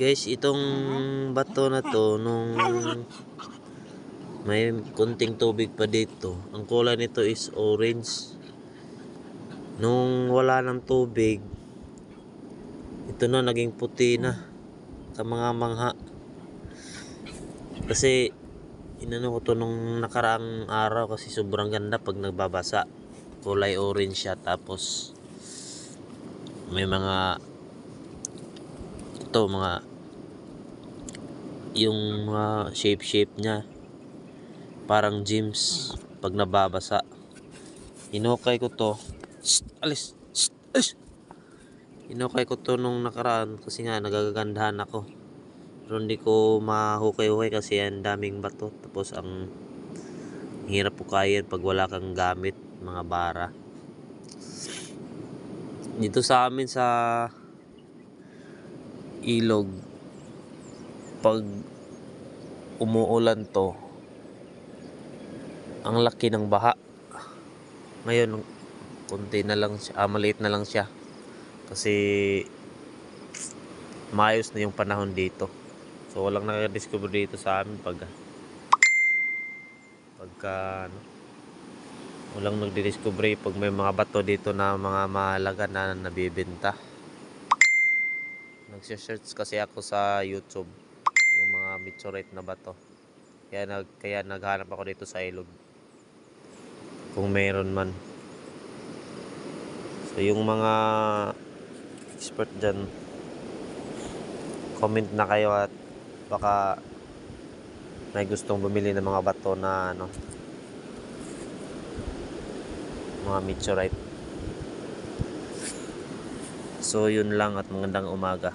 Guys, itong bato na to, nung may kunting tubig pa dito, ang kulay nito is orange. Nung wala ng tubig, ito na naging puti na sa mga mangha. Kasi inano ko to nung nakaraang araw kasi sobrang ganda pag nagbabasa. Kulay orange siya, tapos may mga yung mga shape niya parang gems pag nababasa. Inukay ko to. Inukay ko to nung nakaraan kasi nga nagagagandahan ako, pero hindi ko mahukay-hukay kasi ang daming bato, tapos ang hirap pukayin pag wala kang gamit, mga bara. Dito sa amin sa ilog, pag umuulan to, ang laki ng baha. Ngayon konti na lang siya, maliit na lang siya kasi maayos na yung panahon dito. So walang nakadiscover dito sa amin pagka walang nagdidiscover pag may mga bato dito na mga mahalaga na nabibenta. Nagse-search kasi ako sa YouTube yung mga meteorite na bato, kaya naghanap ako dito sa ilog kung meron man. So yung mga expert dyan, comment na kayo at baka may gustong bumili ng mga bato na mga meteorite. So yun lang at magandang umaga.